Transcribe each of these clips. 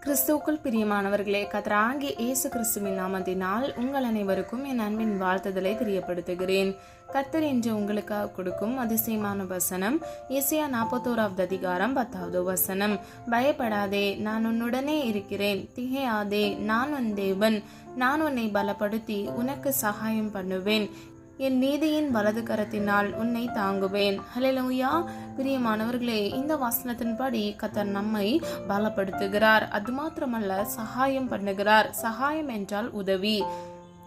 கிறிஸ்துவுக்குள் பிரியமானவர்களே, கர்த்தராகிய இயேசு கிறிஸ்துவின் நாமத்தினால் உங்கள் அனைவருக்கும் என் அன்பின் வாழ்த்துதலை தெரியப்படுத்துகிறேன். கர்த்தர் என்று உங்களுக்காக கொடுக்கும் அதிசயமான வசனம் ஏசாயா 41வது அதிகாரம் 10வது வசனம். பயப்படாதே, நான் உன்னுடனே இருக்கிறேன். திகையாதே, நான் உன் தேவன். நான் உன்னை பலப்படுத்தி உனக்கு சகாயம் பண்ணுவேன். என் நீதியின் வலது கரத்தினால் உன்னை தாங்குவேன். ஹல்லேலூயா. பிரியமானவர்களே, இந்த வசனத்தின்படி கர்த்தர் நம்மை பலப்படுத்துகிறார். அது மாத்திரமல்ல, சகாயம் பண்ணுகிறார். சகாயம் என்றால் உதவி.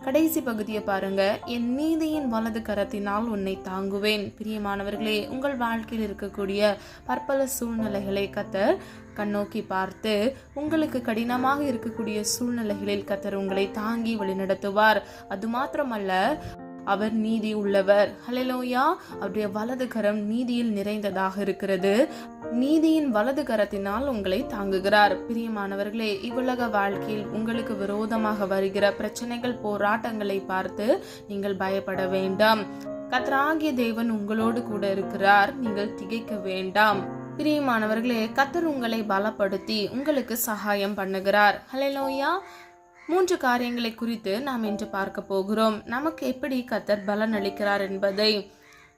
கடைசி பகுதியை பாருங்க, என் நீதியின் வலது கரத்தினால் உன்னை தாங்குவேன். பிரியமானவர்களே, உங்கள் வாழ்க்கையில் இருக்கக்கூடிய பற்பல சூழ்நிலைகளை கர்த்தர் கண்ணோக்கி பார்த்து உங்களுக்கு கடினமாக இருக்கக்கூடிய சூழ்நிலைகளில் கர்த்தர் உங்களை தாங்கி வழிநடத்துவார். அது மாத்திரமல்ல, அவர் நீதி உள்ளவர். ஹல்லேலூயா. அவருடைய வலது கரம் நீதியில் நிறைந்ததாக இருக்கிறது. நீதியின் வலது கரத்தினால் உங்களை தாங்குகிறார். பிரியமானவர்களே, இவ்வுலக வாழ்க்கையில் உங்களுக்கு விரோதமாக வருகிற பிரச்சனைகள், போராட்டங்களை பார்த்து நீங்கள் பயப்பட வேண்டாம். கர்த்தராகிய தேவன் உங்களோடு கூட இருக்கிறார். நீங்கள் திகைக்க வேண்டாம். பிரியமானவர்களே, கர்த்தர் உங்களை பலப்படுத்தி உங்களுக்கு சகாயம் பண்ணுகிறார். ஹல்லேலூயா. 3 காரியங்களை குறித்து நாம் இன்று பார்க்க போகிறோம். நமக்கு எப்படி கர்த்தர் பலன் அளிக்கிறார் என்பதை.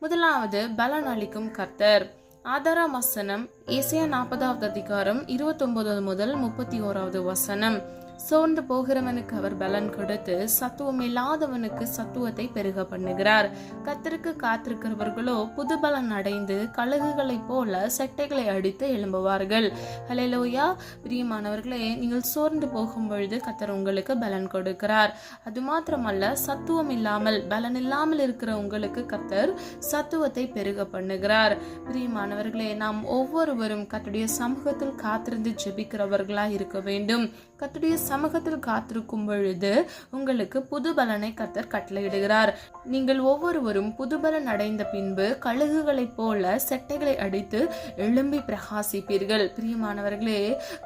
முதலாவது, பலன் அளிக்கும் கர்த்தர். ஆதார வசனம் ஏசாயா 40வது அதிகாரம் 29 முதல் 31வது வசனம். சோர்ந்து போகிறவனுக்கு அவர் பலன் கொடுத்து சத்துவம் இல்லாதவனுக்கு சத்துவத்தை பெருக பண்ணுகிறார். கர்த்தருக்கு காத்திருக்கிறவர்களோ புது பலன் அடைந்து கழுகுகளை போல செட்டைகளை அடித்து எழும்புவார்கள். ஹல்லேலூயா. பிரியமானவர்களே, நீங்கள் சோர்ந்து போகும் பொழுது கர்த்தர் உங்களுக்கு பலன் கொடுக்கிறார். அது மாத்திரமல்ல, சத்துவம் இல்லாமல் பலன் இல்லாமல் இருக்கிற உங்களுக்கு கர்த்தர் சத்துவத்தை பெருக பண்ணுகிறார். பிரியமானவர்களே, நாம் ஒவ்வொருவரும் கர்த்தருடைய சமூகத்தில் காத்திருந்து ஜெபிக்கிறவர்களா இருக்க வேண்டும். கர்த்தருடைய சமூகத்தில் காத்திருக்கும் பொழுது உங்களுக்கு புது பலனை கர்த்தர் கட்டளையிடுகிறார். நீங்கள் ஒவ்வொருவரும் புது பலன் அடைந்த பின்பு கழுகுகளைப் போல செட்டைகளை அடித்து எழும்பி பிரகாசிப்பீர்கள். பிரியமானவர்களே,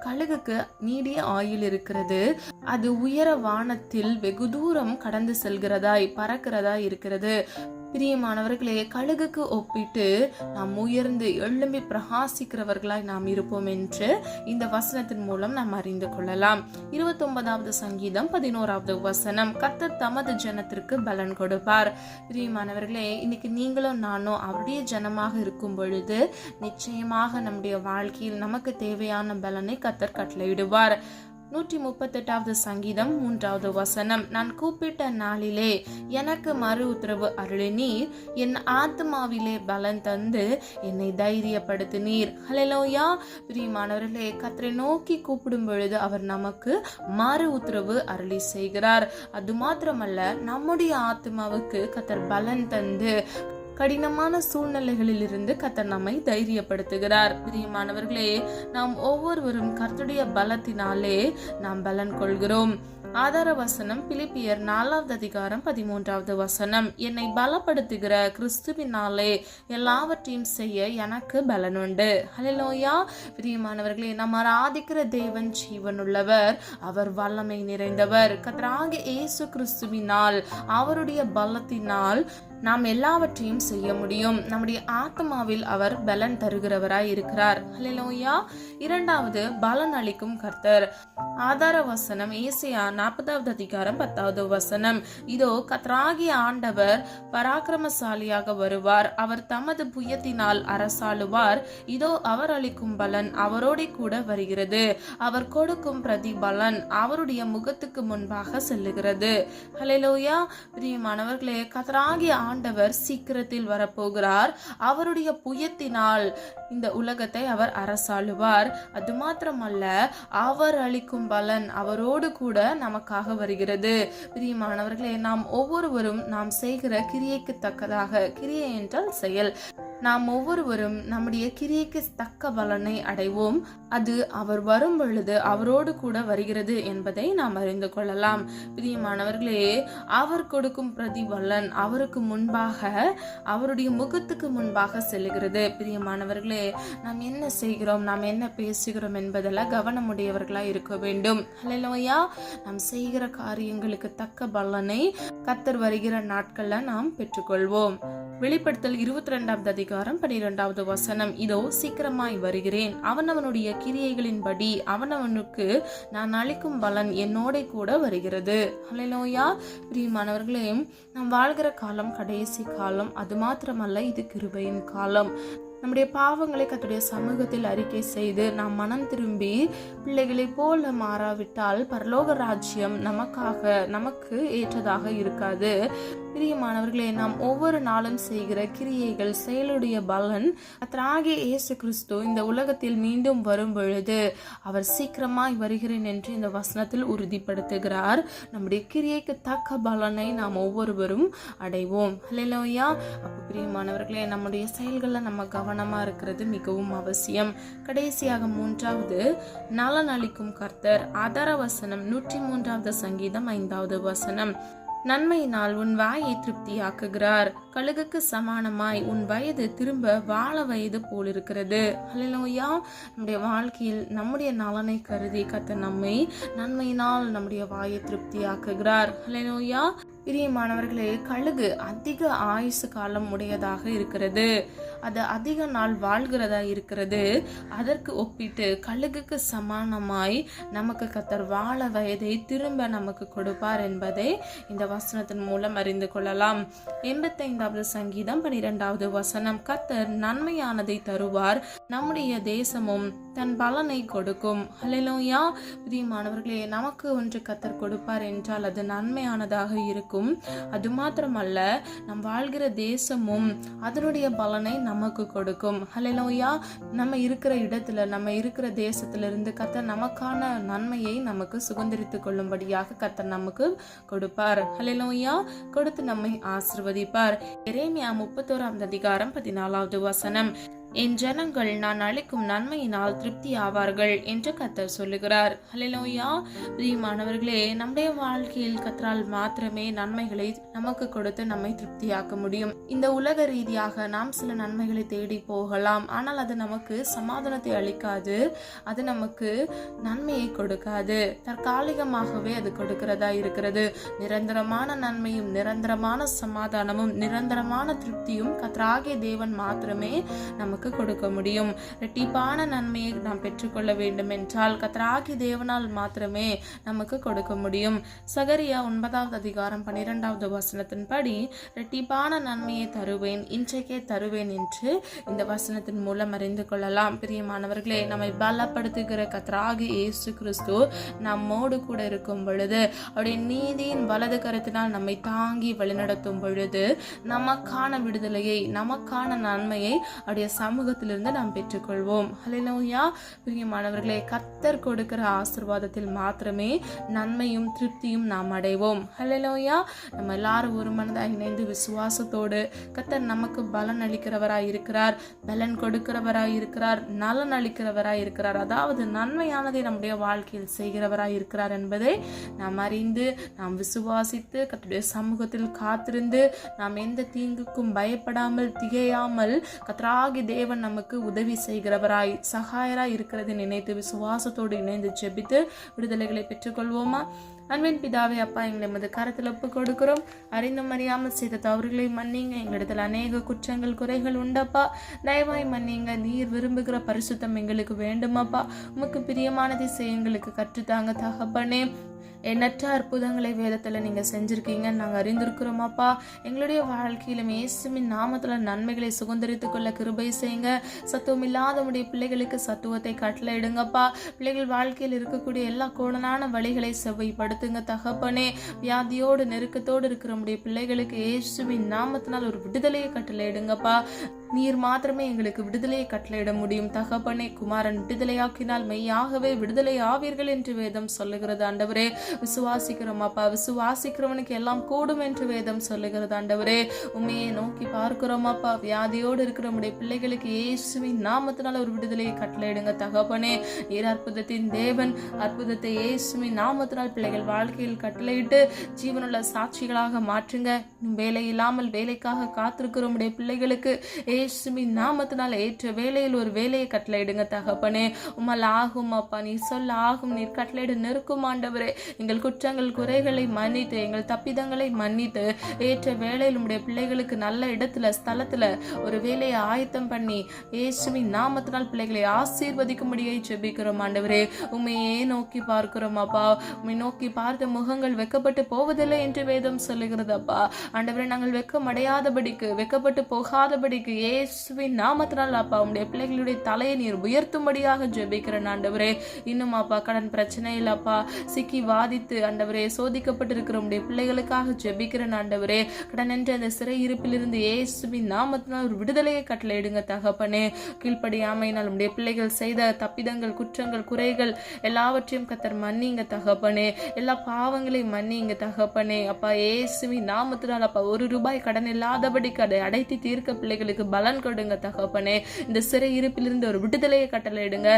கழுகுக்கு நீடிய ஆயுள் இருக்கிறது. அது உயர வானத்தில் வெகு தூரம் கடந்து செல்கிறதாய் பறக்கிறதாய் இருக்கிறது. பிரியமானவர்களே, கழுகுக்கு ஒப்பிட்டு நாம் உயர்ந்து எழும்பி பிரகாசிக்கிறவர்களாய் நாம் இருப்போம் என்று இந்த வசனத்தின் மூலம் நாம் அறிந்து கொள்ளலாம். 29வது சங்கீதம் 11வது வசனம். கர்த்தர் தமது ஜனத்திற்கு பலன் கொடுப்பார். பிரியமானவர்களே, இன்னைக்கு நீங்களும் நானும் அவருடைய ஜனமாக இருக்கும் பொழுது நிச்சயமாக நம்முடைய வாழ்க்கையில் நமக்கு தேவையான பலனை கர்த்தர் கட்டளையிடுவார். 138வது சங்கீதம் 3வது வசனம். நான் கூப்பிட்ட நாளிலே எனக்கு மறு உத்தரவு அருளினீர். என் ஆத்மாவிலே பலன் தந்து என்னை தைரியப்படுத்தினீர். ஹல்லேலூயா. பிரியமானவர்களே, கர்த்தரை நோக்கி கூப்பிடும் பொழுது அவர் நமக்கு மறு உத்தரவு அருளி செய்கிறார். அது மாத்திரமல்ல, நம்முடைய ஆத்மாவுக்கு கர்த்தர் பலன் தந்து கடினமான சூழ்நிலைகளில் இருந்து கர்த்தர் நம்மை தைரியப்படுத்துகிறார். பிரியமானவர்களே, நாம் ஒவ்வொருவரும் கர்த்தருடைய பலத்தினாலே நாம் பலன் கொள்கிறோம். ஆதார வசனம் பிலிப்பியர் 4வது அதிகாரம் 13வது வசனம். என்னை பலப்படுத்துகிற கிறிஸ்துவினாலே எல்லாவற்றையும் செய்ய எனக்கு பலன் உண்டு. ஹல்லேலூயா. பிரியமானவர்களே, நாம் ஆராதிக்கிற தேவன் ஜீவனுள்ளவர். அவர் வல்லமை நிறைந்தவர். கர்த்தராகிய இயேசு கிறிஸ்துவினால், அவருடைய பலத்தினால் நாம் எல்லாவற்றையும் செய்ய முடியும். நம்முடைய ஆத்மாவில் அவர் பலன் தருகிறவராய் இருக்கிறார். ஹல்லேலூயா. 2வது, பலன் அளிக்கும் கர்த்தர். ஆதார வசனம் ஏசாயா 40வது அதிகாரம் 10வது வசனம். இதோ கர்த்தராகிய ஆண்டவர் பராக்கிரமசாலியாக வருவார். அவர் தமது புயத்தினால் அரசாளுவார். இதோ அவர் அளிக்கும் பலன் அவரோட கூட வருகிறது. அவர் கொடுக்கும் பிரதிபலன் அவருடைய முகத்துக்கு முன்பாக செல்லுகிறது. ஹல்லேலூயா. பிரியமானவர்களே, கர்த்தராகிய ஆண்டவர் சீக்கிரத்தில் வரப்போகிறார். அவருடைய புயத்தினால் இந்த உலகத்தை அவர் அரசாளுவார். அது மாத்திரமல்ல, அவர் அளிக்கும் பலன் அவரோடு கூட நமக்காக வருகிறது. பிரியமானவர்களே, நாம் ஒவ்வொருவரும் நாம் செய்கிற கிரியைக்கு தக்கதாக, கிரியை என்றால் செயல், நாம் ஒவ்வொருவரும் நம்முடைய கிரியைக்கு தக்க பலனை அடைவோம். அது அவர் வரும் பொழுது அவரோடு கூட வருகிறது என்பதை நாம் அறிந்து கொள்ளலாம். பிரியமானவர்களே, அவர் கொடுக்கும் பிரதிபலன் அவருக்கு முன்பாக, அவருடைய முகத்துக்கு முன்பாக செல்லுகிறது. பிரியமானவர்களே, நாம் என்ன செய்கிறோம், நாம் என்ன பேசுகிறோம் என்பதெல்லாம் கவனமுடையவர்களாய் இருக்க வேண்டும். ஹல்லேலூயா. நாம் செய்கிற காரியங்களுக்கு தக்க பலனை கர்த்தர் வருகிற நாட்கள்ல நாம் பெற்றுக்கொள்வோம். வெளிப்படுத்தல் 22 அதிகாரம் 12 வசனம். இதோ சீக்கிரமாய் வருகிறேன், அவனவனுடைய கிரியைகளின்படி அவனவனுக்கு நான் அளிக்கும் பலன் என்னோட கூட வருகிறது. ஹல்லேலூயா. பிரியமானவர்களே, நாம் வாழ்கிற காலம் கடைசி காலம். அது மாத்திரமல்ல, இது கிருபையின் காலம். நம்முடைய பாவங்களை கர்த்தருடைய சமூகத்தில் அறிக்கை செய்து நாம் மனம் திரும்பி பிள்ளைகளை போல மாறாவிட்டால் பரலோக ராஜ்யம் நமக்கு ஏற்றதாக இருக்காது. பிரியமானவர்களே, நாம் ஒவ்வொரு நாளும் செய்கிற கிரியைகள் செயலுடைய பலன் கர்த்தராகிய இயேசு கிறிஸ்து இந்த உலகத்தில் மீண்டும் வரும் பொழுது அவர் சீக்கிரமாய் வருகிறேன் என்று இந்த வசனத்தில் உறுதிப்படுத்துகிறார். நம்முடைய கிரியைக்கு தக்க பலனை நாம் ஒவ்வொருவரும் அடைவோம். ஹல்லேலூயா. அப்போ பிரியமானவர்களே, நம்முடைய செயல்களில் நம்ம கவனமா இருக்கிறது மிகவும் அவசியம். கடைசியாக 3வது, நலன் அளிக்கும் கர்த்தர். ஆதார வசனம் 103 சங்கீதம் 5 வசனம். நன்மையினால் உன் வாயை திருப்தியாக்குகிறார், கழுகுக்கு சமானமாய் உன் வயது திரும்ப வாழ வயது போல் இருக்கிறது. ஹல்லேலூயா. நம்முடைய வாழ்க்கையில் நம்முடைய நலனை கருதி கர்த்தர் நம்மை நன்மையினால் நம்முடைய வாயை திருப்தியாக்குகிறார். ஹல்லேலூயா. பிரியமானவர்களே, கழுகு அதிக ஆயுசு காலம் உடையதாக இருக்கிறது, அது அதிக நாள் வாழ்கிறதா இருக்கிறது. அதற்கு ஒப்பிட்டு கழுகுக்கு சமானமாய் நமக்கு கர்த்தர் வாழ வயதை திரும்ப நமக்கு கொடுப்பார் என்பதை இந்த வசனத்தின் மூலம் அறிந்து கொள்ளலாம். 85 சங்கீதம் 12 வசனம். கர்த்தர் நன்மையானதை தருவார், நம்முடைய தேசமும் தன் பலனை கொடுக்கும். ஹல்லேலூயா. பிரியமானவர்களே, நமக்கு ஒன்று கர்த்தர் கொடுப்பார் என்றால் அது நன்மையானதாக இருக்கும். அது மாத்திரமல்ல, நம் வாழ்கிற தேசமும் அதனுடைய பலனை நமக்கு கொடுக்கும். ஹல்லேலூயா. நம்ம இருக்கிற இடத்துல, நம்ம இருக்கிற தேசத்திலிருந்து கர்த்தர் நமக்கான நன்மையை நமக்கு சுதந்திரித்துக் கொள்ளும்படியாக கர்த்தர் நமக்கு கொடுப்பார். ஹல்லேலூயா. கொடுத்து நம்மை ஆசீர்வதிப்பார். எரேமியா 31 அதிகாரம் 14 வசனம். என் ஜனங்கள் நான் அளிக்கும் நன்மையினால் திருப்தி ஆவார்கள் என்று கர்த்தர் சொல்லுகிறார். ஹல்லேலூயா. பிரியமானவர்களே, நம்முடைய வாழ்க்கையில் கர்த்தரால் மாத்திரமே நன்மைகளை நமக்கு கொடுத்து நம்மை திருப்தியாக்க முடியும். இந்த உலக ரீதியாக நாம் சில நன்மைகளை தேடி போகலாம், ஆனால் அது நமக்கு சமாதானத்தை அளிக்காது, அது நமக்கு நன்மையை கொடுக்காது. தற்காலிகமாகவே அது கொடுக்கிறதா இருக்கிறது. நிரந்தரமான நன்மையும் நிரந்தரமான சமாதானமும் நிரந்தரமான திருப்தியும் கர்த்தராகிய தேவன் மாத்திரமே நமக்கு கொடுக்க முடியும். இரட்டிப்பான நன்மையை நாம் பெற்றுக்கொள்ள வேண்டும் என்றால் கர்த்தராகிய தேவனால் மாத்திரமே நமக்கு கொடுக்க முடியும். சகரியா 9 அதிகாரம் 12 வசனத்தின்படி இரட்டிப்பான நன்மையை தருவேன், இன்றைக்கே தருவேன் என்று இந்த வசனத்தின் மூலம் அறிந்து கொள்ளலாம். பிரியமானவர்களே, நம்மை பலப்படுத்துகிற கர்த்தராகிய இயேசு கிறிஸ்து நம்மோடு கூட இருக்கும் பொழுது, அவருடைய நீதியின் வலது கரத்தினால் நம்மை தாங்கி வழிநடத்தும் பொழுது நமக்கான விடுதலையை, நமக்கான நன்மையை அவருடைய சமூகத்திலிருந்து நாம் பெற்றுக்கொள்வோம். ஹல்லேலூயா. பிரியமானவர்களே, கர்த்தர் கொடுக்கிற ஆசீர்வாதத்தில் மாத்திரமே நன்மையும் திருப்தியும் நாம் அடைவோம். ஹல்லேலூயா. நம்ம எல்லாரும் ஒரு மனதாய் இணைந்து விசுவாசத்தோடு கர்த்தர் நமக்கு பலன் அளிக்கிறவராய் இருக்கிறார், பலன் கொடுக்கிறவராய் இருக்கிறார், நலன் அளிக்கிறவராய் இருக்கிறார், அதாவது நன்மையானதை நம்முடைய வாழ்க்கையில் செய்கிறவராய் இருக்கிறார் என்பதை நாம் அறிந்து, நாம் விசுவாசித்து கர்த்தருடைய சமூகத்தில் காத்திருந்து, நாம் எந்த தீங்குக்கும் பயப்படாமல் திகையாமல் கர்த்தராகிய தேவன் நமக்கு உதவி செய்கிறவராய் சகாயராய் இருக்கிறது நினைத்து விசுவாசத்தோடு இணைந்து ஜெபித்து விடுதலைகளை பெற்றுக்கொள்வோமா? அன்பின் பிதாவே, அப்பா, எங்களை எமது கரத்தில் ஒப்பு கொடுக்கிறோம். அறிந்தும் அறியாமல் செய்த தவறுகளை மன்னிங்க. எங்களிடத்தில் அநேக குற்றங்கள் குறைகள் உண்டப்பா, தயவாய் மன்னிங்க. நீர் விரும்புகிற பரிசுத்தம் எங்களுக்கு வேண்டுமாப்பா. உமக்கு பிரியமானதை செய்ய எங்களுக்கு கற்றுத்தாங்க தகப்பனே. எண்ணற்ற அற்புதங்களை வேதத்தில் நீங்கள் செஞ்சுருக்கீங்க, நாங்கள் அறிந்திருக்கிறோமாப்பா. எங்களுடைய வாழ்க்கையிலும் இயேசுவின் நாமத்தில் நன்மைகளை சுதந்திரித்துக் கொள்ள கிருபை செய்யுங்க. சத்துவம் இல்லாத உடைய பிள்ளைகளுக்கு சத்துவத்தை கட்டளையிடுங்கப்பா. பிள்ளைகள் வாழ்க்கையில் இருக்கக்கூடிய எல்லா கோணலான வழிகளை செவ்வைப்படுத்துங்க தகப்பனே. வியாதியோடு நெருக்கத்தோடு இருக்கிற உடைய பிள்ளைகளுக்கு இயேசுவின் நாமத்தினால் ஒரு விடுதலையை கட்டளையிடுங்கப்பா. நீர் மாத்திரமே எங்களுக்கு விடுதலையை கட்டளையிட முடியும் தகப்பனே. குமாரன் விடுதலையாக்கினால் மெய்யாகவே விடுதலை ஆவீர்கள் என்று வேதம் சொல்லுகிறது ஆண்டவரே. விசுவாசிக்கிறோம் அப்பா, விசுவாசிக்கிறவனுக்கு எல்லாம் கூடும் என்று வேதம் சொல்லுகிறது ஆண்டவரே. உண்மையை நோக்கி பார்க்கிறோம் அப்பா. வியாதியோடு இருக்கிற உடைய பிள்ளைகளுக்கு இயேசுவின் நாமத்தினால் ஒரு விடுதலையை கட்டளையிடுங்க தகப்பனே. நீர் அற்புதத்தின் தேவன், அற்புதத்தை இயேசுவின் நாமத்தினால் பிள்ளைகள் வாழ்க்கையில் கட்டளையிட்டு ஜீவனுள்ள சாட்சிகளாக மாற்றுங்க. வேலை இல்லாமல் வேலைக்காக காத்திருக்கிற உடைய பிள்ளைகளுக்கு இயேசுவின் நாமத்தினால் ஏற்ற வேலையில் ஒரு வேலையை கட்டளையிடுங்க தகப்பனே. உம்மால் ஆகும் அப்பா, நீ சொல்ல ஆகும், நீர் கட்டளையிட நெருக்கும் ஆண்டவரே. எங்கள் குற்றங்கள் குறைகளை மன்னித்து எங்கள் தப்பிதங்களை மன்னித்து ஏற்ற வேளையில் உம்முடைய பிள்ளைகளுக்கு நல்ல இடத்துல ஸ்தலத்துல ஒரு வேலையை ஆயத்தம் பண்ணி இயேசுவின் நாமத்தினால் பிள்ளைகளை ஆசீர்வதிக்கும்படியை ஜெபிக்கிறோம் ஆண்டவரே. உம்மையே நோக்கி பார்க்கிறோம் அப்பா. உம்மை நோக்கி பார்த்த முகங்கள் வெக்கப்பட்டு போவதில்லை என்று வேதம் சொல்லுகிறது அப்பா. ஆண்டவரே, நாங்கள் வெக்கம் அடையாதபடிக்கு வெக்கப்பட்டு போகாதபடிக்கு இயேசுவின் நாமத்தினால் அப்பா உம்முடைய பிள்ளைகளுடைய தலையை நீர் உயர்த்தும்படியாக ஜெபிக்கிறேன் ஆண்டவரே. இன்னும் அப்பா கடன் பிரச்சனையில் அப்பா சிக்கி வாதித்து ஆண்டவரே சோதிக்கப்பட்டிருக்கிற உம்முடைய பிள்ளைகளுக்காக ஜெபிக்கிறேன் ஆண்டவரே. கடன் என்ற அந்த சிறை இருப்பிலிருந்து இயேசுவின் நாமத்தினால் ஒரு விடுதலையை கட்டளையிடுங்க தகப்பனே. கீழ்ப்படியாமையினால் உம்முடைய பிள்ளைகள் செய்த தப்பிதங்கள் குற்றங்கள் குறைகள் எல்லாவற்றையும் கத்தர் மன்னிங்க தகப்பனே. எல்லா பாவங்களையும் மன்னிங்க தகப்பனே. அப்பா இயேசுவின் நாமத்தினால் அப்பா ₹1 கடன் இல்லாதபடிக்கு அதை அடைத்து தீர்க்க பிள்ளைகளுக்கு பலன் கொடுங்க தகப்பனே. இந்த சிறை இருப்பிலிருந்து ஒரு விடுதலையை கட்டளையிடுங்க.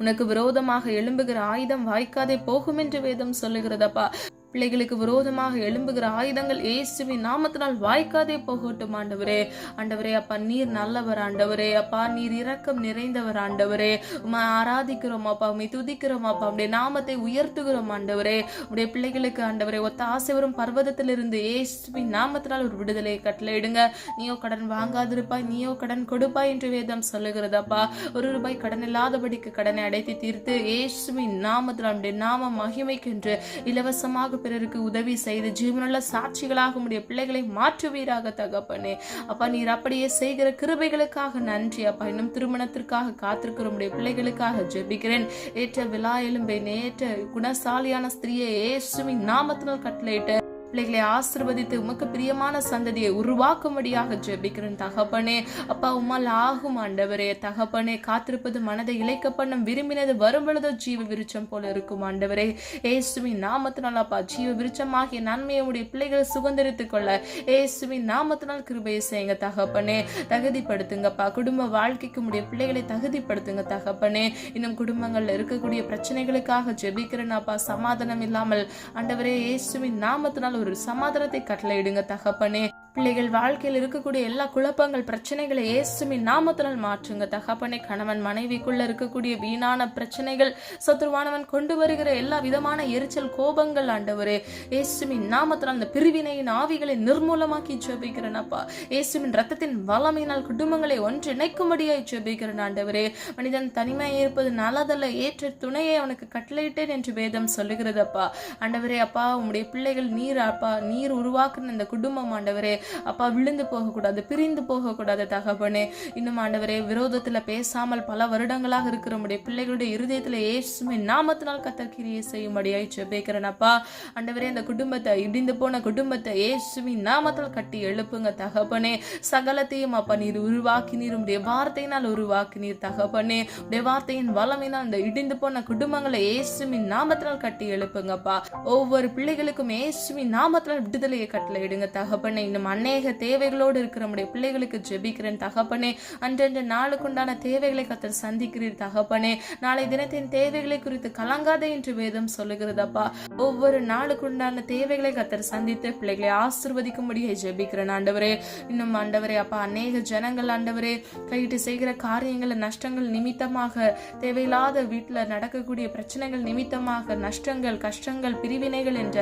உனக்கு விரோதமாக எழும்புகிற ஆயுதம் வாய்க்காதே போகும் என்று வேதம் சொல்லுகிறதப்பா. பிள்ளைகளுக்கு விரோதமாக எழும்புகிற ஆயுதங்கள் இயேசுவின் நாமத்தினால் வாய்க்காதே போகட்டும் ஆண்டவரே. ஆண்டவரே அப்பா நீர் நல்லவர் ஆண்டவரே. அப்பா நீர் இரக்கம் நிறைந்தவர் ஆண்டவரே. உம்மை ஆராதிக்கிறோம் அப்பா, உம்மை துதிக்கிறோம் அப்பா, உம்முடைய நாமத்தை உயர்த்துகிறோம் ஆண்டவரே. உம்முடைய பிள்ளைகளுக்கு ஆண்டவரே ஒத்த ஆசை வரும் பர்வதத்திலிருந்து இயேசுவின் நாமத்தினால் ஒரு விடுதலையை கட்டளையிடுங்க. நீயோ கடன் வாங்காதிருப்பாய், நீயோ கடன் கொடுப்பாய் என்று வேதம் சொல்லுகிறதப்பா. ₹1 கடன் இல்லாதபடிக்கு கடனை அடைத்து தீர்த்து இயேசுவின் நாமத்தினால் உம்முடைய நாம மகிமைக்கென்று இலவசமாக பிறருக்கு உதவி செய்து ஜீவனுள்ள சாட்சிகளாக உம்முடைய பிள்ளைகளை மாற்றுவீராக தகப்பனே. அப்பா நீர் அப்படியே செய்கிற கிருபைகளுக்காக நன்றி அப்பா. இன்னும் திருமணத்திற்காக காத்திருக்கிற உம்முடைய பிள்ளைகளுக்காக ஜெபிக்கிறேன். ஏற்ற விழா எலும்பை நேற்ற குணசாலியான ஸ்திரியை இயேசுவின் நாமத்தினால் கட்டளையிட்டு பிள்ளைகளை ஆசீர்வதித்து உமக்கு பிரியமான சந்ததியை உருவாக்கும்படியாக ஜெபிக்கிறேன் தகப்பனே. அப்பா உம்மால் ஆகும் ஆண்டவரே. தகப்பனே காத்திருப்பது மனதை இளைக்க பண்ணும், விரும்பினது வரும் பொழுதோ ஜீவ விருட்சம் போல இருக்கும் ஆண்டவரே. இயேசுவின் நாமத்தினால் அப்பா ஜீவ விருட்சமாகிய நன்மையை உடைய பிள்ளைகளை சுதந்திரித்துக் கொள்ள இயேசுவின் நாமத்தினால் கிருபையை செய்யுங்க தகப்பனே. தகுதிப்படுத்துங்கப்பா. குடும்ப வாழ்க்கைக்கு உடைய பிள்ளைகளை தகுதிப்படுத்துங்க தகப்பனே. இன்னும் குடும்பங்கள்ல இருக்கக்கூடிய பிரச்சனைகளுக்காக ஜெபிக்கிறேன் அப்பா. சமாதானம் இல்லாமல் ஆண்டவரே இயேசுவின் நாமத்தினால் ஒரு சமாதானத்தை கட்டளையிடுங்க தகப்பனே. பிள்ளைகள் வாழ்க்கையில் இருக்கக்கூடிய எல்லா குழப்பங்கள் பிரச்சனைகளை இயேசுவின் நாமத்தினால் மாற்றுங்க தகப்பனே. கணவன் மனைவிக்குள்ள இருக்கக்கூடிய வீணான பிரச்சனைகள், சத்துருவானவன் கொண்டு வருகிற எல்லா விதமான எரிச்சல் கோபங்கள் ஆண்டவரே இயேசுவின் நாமத்தினால் அந்த பிரிவினையின் ஆவிகளை நிர்மூலமாக்கி ஜெபிக்கிறேன் அப்பா. இயேசுவின் ரத்தத்தின் வல்லமையினால் குடும்பங்களை ஒன்றிணைக்கும்படியாய் ஜெபிக்கிறேன் ஆண்டவரே. மனிதன் தனிமையாக இருப்பது நல்லதல்ல, ஏற்ற துணையை அவனுக்கு கட்டளையிட்டேன் என்று வேதம் சொல்லுகிறது அப்பா. ஆண்டவரே அப்பா உம்முடைய பிள்ளைகள் நீர் அப்பா நீர் உருவாக்குன இந்த குடும்பம் ஆண்டவரே அப்பா விழுந்து போகக்கூடாது, பிரிந்து போகக்கூடாது தகப்பனே. இன்னும் ஆண்டவரே விரோதத்துல பேசாமல் பல வருடங்களாக இருக்கிற உடைய பிள்ளைகளுடைய இருதயத்துல இயேசுவின் நாமத்தினால் கர்த்தர் கிரியை செய்யும்படியாய் ஜெபிக்கிறேன் அப்பா. ஆண்டவரே இந்த குடும்பத்தை இடிந்து போன குடும்பத்தை இயேசுவின் நாமத்தால் கட்டி எழுப்புங்க தகப்பனே. சகலத்தையும் அப்பா நீர் உருவாக்கி நீர் உடைய வார்த்தையினால் உருவாக்கி நீர் தகப்பனே. உடைய வார்த்தையின் வல்லமையினால் அந்த இடிந்து போன குடும்பங்களை இயேசுவின் நாமத்தினால் கட்டி எழுப்புங்கப்பா. ஒவ்வொரு பிள்ளைகளுக்கும் இயேசுவின் நாமத்தினால் விடுதலையை கட்டளையிடுங்க தகப்பனே. இன்னும் அநேக தேவைகளோடு இருக்கிற நம்முடைய பிள்ளைகளுக்கு ஜெபிக்கிறேன் தகப்பனே. அன்றென்று நாளுக்குண்டான தேவைகளை கர்த்தர் சந்திக்கிறீர் தகப்பனே. நாளை தினத்தின் தேவைகளை குறித்து கலங்காதே என்று வேதம் சொல்லுகிறதப்பா. ஒவ்வொரு நாளுக்குண்டான தேவைகளை கர்த்தர் சந்தித்து பிள்ளைகளை ஆசீர்வதிக்கும்படியே ஜெபிக்கிறேன் ஆண்டவரே. இன்னும் ஆண்டவரே அப்பா அநேக ஜனங்கள் ஆண்டவரே கையிட்டு செய்கிற காரியங்கள் நஷ்டங்கள் நிமித்தமாக, தேவையில்லாத வீட்டுல நடக்கக்கூடிய பிரச்சனைகள் நிமித்தமாக நஷ்டங்கள் கஷ்டங்கள் பிரிவினைகள் என்ற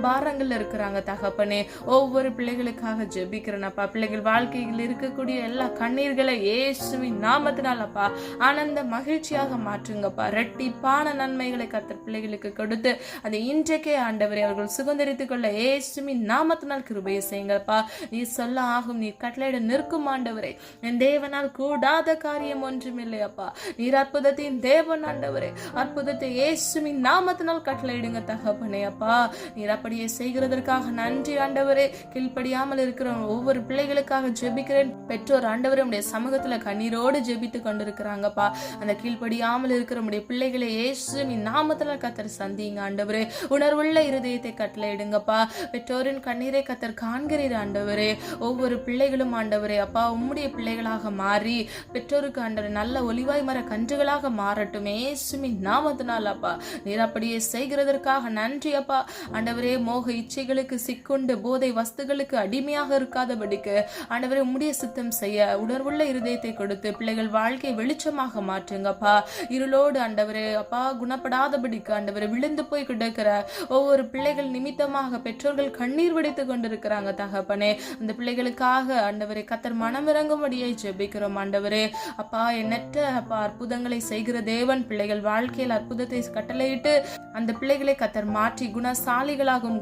பாரங்கள் இருக்கிறாங்க தகப்பனே. ஒவ்வொரு பிள்ளைகளுக்காக ஜெபிக்கிறேன் அப்பா. பிள்ளைகள் வாழ்க்கையில் இருக்கக்கூடிய எல்லா கண்ணீர்களை இயேசுவின் நாமத்தினால் அப்பா ஆனந்த மகிழ்ச்சியாக மாற்றுங்கப்பா. ரெட்டிப்பான நன்மைகளை கர்த்தர் பிள்ளைகளுக்கு கொடுத்து அதை இன்றைக்கே ஆண்டவரை அவர்கள் சுதந்திரித்துக் கொள்ள இயேசுவின் நாமத்தினால் கிருபையை செய்யுங்கப்பா. நீ சொல்ல ஆகும், நீ கட்டளையிட நிற்கும் ஆண்டவரே. என் தேவனால் கூடாத காரியம் ஒன்றுமில்லை அப்பா. நீர் அற்புதத்தின் தேவன் ஆண்டவரே. அற்புதத்தை இயேசுவின் நாமத்தினால் கட்டளையிடுங்க தகப்பனே அப்பா. நீர் அப்படியே செய்கிறதற்காக நன்றி ஆண்டவரே. கீழ்ப்படியாமல் இருக்கிற ஒவ்வொரு பிள்ளைகளுக்காக ஜெபிக்கிறேன். பெற்றோர் ஆண்டவரே உடைய சமூகத்துல கண்ணீரோடு ஜெபித்து கொண்டிருக்கிறாங்கப்பா. அந்த கீழ்ப்படியாமல் இருக்கிற உடைய பிள்ளைகளை இயேசுவின் நாமத்தினால் கர்த்தர் சந்திங்க ஆண்டவரே. உணர்வுள்ள இருதயத்தை கட்டளையிடுங்கப்பா. பெற்றோரின் கண்ணீரை கர்த்தர் காண்கிறீர் ஆண்டவரே. ஒவ்வொரு பிள்ளைகளும் ஆண்டவரே அப்பா உம்முடைய பிள்ளைகளாக மாறி பெற்றோருக்கு ஆண்டவரே நல்ல ஒலிவாய் மர கன்றுகளாக மாறட்டும் இயேசுவின் நாமத்தினால் அப்பா. நீர் அப்படியே செய்கிறதற்காக நன்றி அப்பா. ஆண்டவரே மோக இச்சைகளுக்கு சிக்குண்டு போதை வஸ்துகளுக்கு அடிமையா இருளாமையாக இருக்காதபடிக்கு ஆண்டவரே உம்முடைய சித்தம் செய்ய உணர்வுள்ள இருதயத்தை கொடுத்து பிள்ளைகள் வாழ்க்கை வெளிச்சமாக மாற்றுங்கப்பா. இருளோடு ஆண்டவரே அப்பா குணப்படாதபடிக்கு ஆண்டவரே விழுந்து போய் கிடக்கிற ஒவ்வொரு பிள்ளைகள் நிமித்தமாக பெற்றோர்கள் கண்ணீர் வடித்து கொண்டிருக்கிறாங்க தகப்பனே. அந்த பிள்ளைகளுக்காக ஆண்டவரே கத்தர் மனமிறங்கும்படியை ஜெபிக்கிறோம் ஆண்டவரே. அப்பா எண்ணற்ற அப்பா அற்புதங்களை செய்கிற தேவன் பிள்ளைகள் வாழ்க்கையில் அற்புதத்தை கட்டளையிட்டு அந்த பிள்ளைகளை கத்தர் மாற்றி குணசாலிகளாகவும்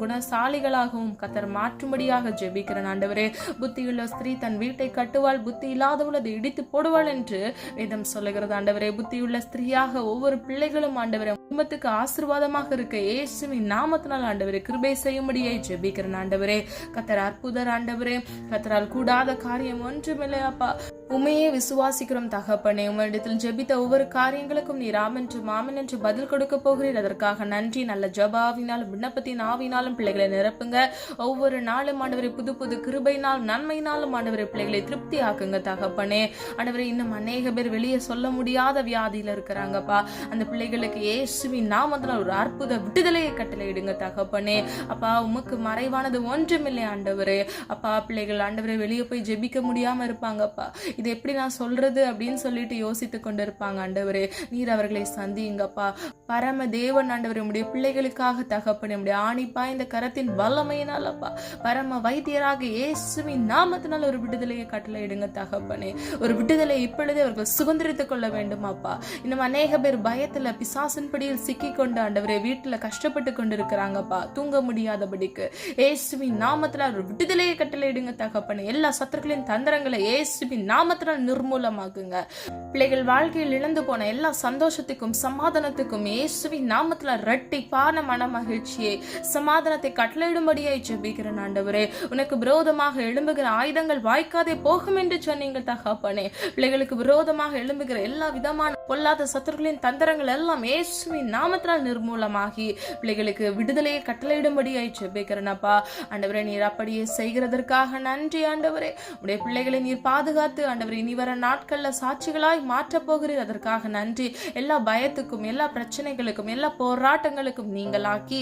கத்தர் மாற்றும்படியாக ஜெபிக்கிறேன் ஆண்டவரே. புத்தியுள்ள ஸ்திரீ தன் வீட்டை கட்டுவாள், புத்தி இல்லாதவள் அதை இடித்து போடுவாள் என்று வேதம் சொல்லுகிறது ஆண்டவரே. புத்தியுள்ள ஸ்திரீயாக ஒவ்வொரு பிள்ளைகளும் ஆண்டவரே குடும்பத்துக்கு ஆசீர்வாதமாக இருக்க இயேசுவின் நாமத்தினால் ஆண்டவரே கிருபை செய்யும்படியை ஜெபிக்கிறேன் ஆண்டவரே. கத்தர் அற்புதர் ஆண்டவரே. கத்தரால் கூடாத காரியம் ஒன்றுமில்லை அப்பா. உண்மையே விசுவாசிக்கிறோம் தகப்பனே. உம்மிடத்தில் ஜெபித்த ஒவ்வொரு காரியங்களுக்கும் நீர் ஆமென் என்று பதில் கொடுக்க போகிறீர். அதற்காக நன்றி. நல்ல ஜபாவினாலும் விண்ணப்பத்தின் ஆவினாலும் பிள்ளைகளை நிரப்புங்க. ஒவ்வொரு நாளும் ஆண்டவரை புது புது கிருபையினாலும் நன்மையினாலும் ஆண்டவரை பிள்ளைகளை திருப்தி ஆக்குங்க தகப்பனே. ஆண்டவரை இன்னும் அநேக பேர் வெளியே சொல்ல முடியாத வியாதியில இருக்கிறாங்கப்பா. அந்த பிள்ளைகளுக்கு இயேசுவின் நாமத்தினால் ஒரு அற்புத விடுதலையை கட்டளையிடுங்க தகப்பனே. அப்பா உமக்கு மறைவானது ஒன்றுமில்லை ஆண்டவரே. அப்பா பிள்ளைகள் ஆண்டவரை வெளியே போய் ஜெபிக்க முடியாம இருப்பாங்கப்பா. இது எப்படி நான் சொல்றது அப்படின்னு சொல்லிட்டு யோசித்து கொண்டிருப்பாங்க ஆண்டவரே. நீர் அவர்களை சந்தியுங்கப்பா. பரம தேவன் ஆண்டவரே உம்முடைய பிள்ளைகளுக்காக தகப்பனே உம்முடைய ஆணிப்பா இந்த கரத்தின் வல்லமையினால் அப்பா பரம வைத்தியராக இயேசுவின் நாமத்தினால் ஒரு விடுதலையை கட்டளையிடுங்க தகப்பனே. ஒரு விடுதலை இப்பொழுதே அவர்கள் சுதந்திரித்துக் கொள்ள வேண்டும் அப்பா. இன்னும் அநேக பேர் பயத்துல பிசாசின் படியில் சிக்கி கொண்டு ஆண்டவரே வீட்டுல கஷ்டப்பட்டு கொண்டு இருக்கிறாங்கப்பா. தூங்க முடியாதபடிக்கு இயேசுவின் நாமத்தினால் ஒரு விடுதலையை கட்டளையிடுங்க தகப்பனே. எல்லா சத்துருக்களின் தந்திரங்களை இயேசுவின் நாமத்தினால் நிர்மூலமாக்குங்க. பிள்ளைகள் வாழ்க்கையில் இழந்து போன எல்லா சந்தோஷத்துக்கும் சமாதானத்துக்கும் இயேசுவின் நாமத்துல இரட்டிப்பான மன மகிழ்ச்சியை சமாதானத்தை கட்டளையிடும்படியை ஜெபிக்கிறேன் ஆண்டவரே. உனக்கு விரோதமாக எழும்புகிற ஆயுதங்கள் வாய்க்காதே போகும் என்று சொன்னீங்க தகப்பனே. பிள்ளைகளுக்கு விரோதமாக எழும்புகிற எல்லா விதமான பொல்லாத சத்துருக்களின் தந்திரங்கள் எல்லாம் இயேசுவின் நாமத்தினால் நிர்மூலமாகி பிள்ளைகளுக்கு விடுதலையை கட்டளையிடும்படியை ஜெபிக்கிறேனப்பா. ஆண்டவரே நீர் அப்படியே செய்கிறதற்காக நன்றி ஆண்டவரே. உடைய பிள்ளைகளை நீர் பாதுகாத்து ஆண்டவரே இனி வர நாட்கள்ல சாட்சிகளாய் மாற்றப் போகிறீர். அதற்காக நன்றி. எல்லா பயத்துக்கும் எல்லா பிரச்சனைகளுக்கும் எல்லா போராட்டங்களுக்கும் நீங்களாக்கி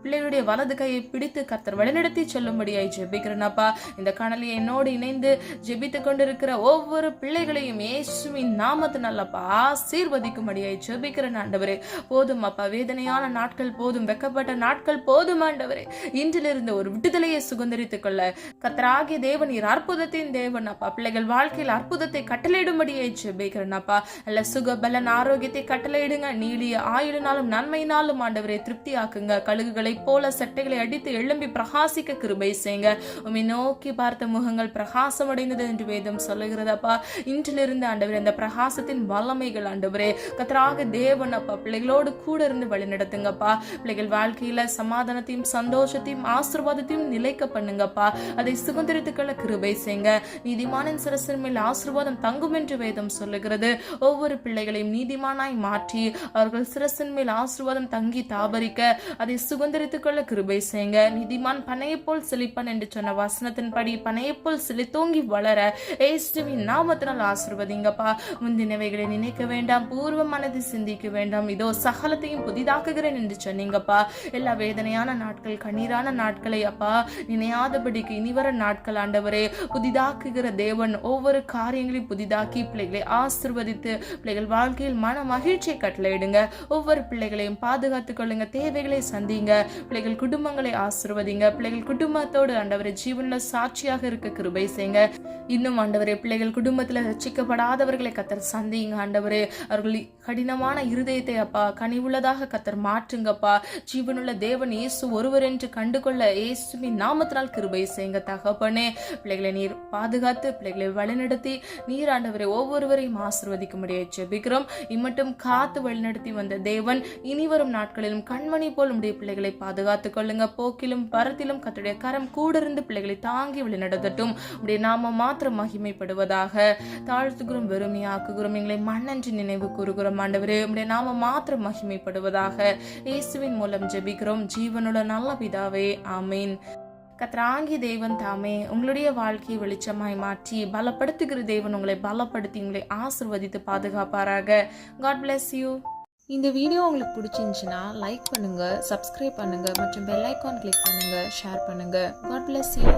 பிள்ளைகளுடைய வலது கையை பிடித்து கர்த்தர் வழிநடத்தி சொல்லும்படியாய் ஜெபிக்கிறேனப்பா. இந்த காணொலியை என்னோடு இணைந்து ஜெபித்து கொண்டிருக்கிற ஒவ்வொரு பிள்ளைகளையும் இயேசுவின் நாமத்தினால் அப்பா ஆசீர்வதிக்கும்படியாய் ஜெபிக்கிறேன் ஆண்டவரே. போதும் அப்பா, வேதனையான நாட்கள் போதும், வெக்கப்பட்ட நாட்கள் போதும் ஆண்டவரே. இன்றிலிருந்து ஒரு விடுதலையை சுதந்திரித்துக் கொள்ள கர்த்தராகிய தேவன் நீர் அற்புதத்தின் தேவன் அப்பா. பிள்ளைகள் வாழ்க்கையில் அற்புதத்தை கட்டளையிடும்படியாய் ஜெபிக்கிறேனப்பா. அல்ல சுக பலன் ஆரோக்கியத்தை கட்டளையிடுங்க. நீடிய ஆயுளினாலும் நன்மையினாலும் ஆண்டவரை திருப்தி ஆக்குங்க. கழுகுகளை போல சட்டைகளை அடித்து எழும்பி பிரகாசிக்க கிருபை செய்யுங்க. உம்மை நோக்கி பார்த்த முகங்கள் பிரகாசம் அடைந்தது என்று வேதம் சொல்லுகிறதப்பா. இன்றிலிருந்து ஆண்டவரே அந்த பிரகாசத்தின் வல்லமைகள் ஆண்டவரே கர்த்தராக தேவன் அப்பா பிள்ளைகளோடு கூட இருந்து வழி நடத்துங்கப்பா. பிள்ளைகள் வாழ்க்கையில சமாதானத்தையும் சந்தோஷத்தையும் ஆசீர்வாதத்தையும் நிலைக்க பண்ணுங்கப்பா. அதை சுதந்திரத்துக்களை கிருபை செய்யுங்க. நீதிமானின் சிரசின் மேல் ஆசீர்வாதம் தங்கும் என்று வேதம் சொல்லுகிறது. ஒவ்வொரு பிள்ளைகளையும் நீதிமானாய் மாற்றி அவர்கள் சிரசின் மேல் ஆசீர்வாதம் தங்கி தாபரிக்க அதை சுதந்திரத்துக்களை கிருபை செய்யுங்க. நீதிமான் பனையை போல் செழிப்பான் என்று சொன்ன வசனத்தின்படி பனையை போல் செழித்தோங்கி வளர இயேசுவின் நாமத்தினால் ஆசீர்வதிங்கப்பா. முந்தினவைகளை நினைக்க வேண்டாம், பூர்வ மனதை சிந்திக்க வேண்டாம், இதோ சகலத்தையும் புதிதாக்குகிறேன் என்று சொன்னீங்கப்பா. எல்லா வேதனையான நாட்கள் கண்ணீரான நாட்களை அப்பா நினையாதபடிக்கு இனிவர நாட்கள் ஆண்டவரே புதிதாக்குகிற தேவன் ஒவ்வொரு காரியங்களையும் புதிதாக்கி பிள்ளைகளை ஆசீர்வதித்து பிள்ளைகள் வாழ்க்கையில் மன மகிழ்ச்சியை கட்டளையிடுங்க. ஒவ்வொரு பிள்ளைகளையும் பாதுகாத்துக் கொள்ளுங்க. தேவைகளை சந்திங்க. பிள்ளைகள் குடும்பங்களை ஆசீர்வதிங்க. பிள்ளைகள் குடும்பத்தோடு ஆண்டவரே ஜீவன்ல சாட்சியாக இருக்க கிருபை செய்யுங்க. இன்னும் ஆண்டவரே பிள்ளைகள் குடும்பத்துல ரட்சிக்கப்படாதவர்களை கத்தர் சந்திங்க ஆண்டவரே. அவர்கள் கடினமான இருதயத்தை அப்பா கனிவுள்ளதாக கத்தர் மாற்றுங்கப்பா. ஜீவனுள்ள தேவன் இயேசு ஒருவர் என்று கண்டுகொள்ள இயேசுவின் நாமத்தினால் கிருபை செய்யுங்க தகப்பனே. பிள்ளைகளை நீர் பாதுகாத்து பிள்ளைகளை வழிநடத்தி நீர் ஆண்டவரை ஒவ்வொருவரையும் ஆசீர்வதிக்க முடியாது ஜெபிக்கிறோம். இம்மட்டும் காத்து வழிநடத்தி வந்த தேவன் இனி வரும் நாட்களிலும் கண்மணி போல் உடைய பிள்ளைகளை பாதுகாத்துக் கொள்ளுங்க. போக்கிலும் பரத்திலும் கர்த்தருடைய கரம் கூட இருந்து பிள்ளைகளை தாங்கி வழிநடத்தட்டும். உடைய நாம மாத்திரம் மகிமைப்படுவதாக. தாழ்த்துகிறோம், வெறுமையாக்குகிறோம், எங்களை மண்ணன்று நினைவு கூறுகிறோம் ஆண்டவரே. உடைய நாம மாத்திரம் மகிமைப்படுவதாக. இயேசுவின் மூலம் ஜெபிக்கிறோம் ஜீவனுள்ள நல்ல பிதாவே, ஆமீன். கர்த்தராகிய தேவன் தாமே உங்களுடைய வாழ்க்கையை வெளிச்சமாய் மாற்றி பலப்படுத்துகிற தேவன் உங்களை பலப்படுத்தி உங்களை ஆசீர்வதித்து பாதுகாப்பாராக. God bless you. இந்த வீடியோ உங்களுக்கு பிடிச்சிருந்துச்சுன்னா லைக் பண்ணுங்க, சப்ஸ்கிரைப் பண்ணுங்க மற்றும் பெல் ஐகான் கிளிக் பண்ணுங்க, ஷேர் பண்ணுங்க. God bless you.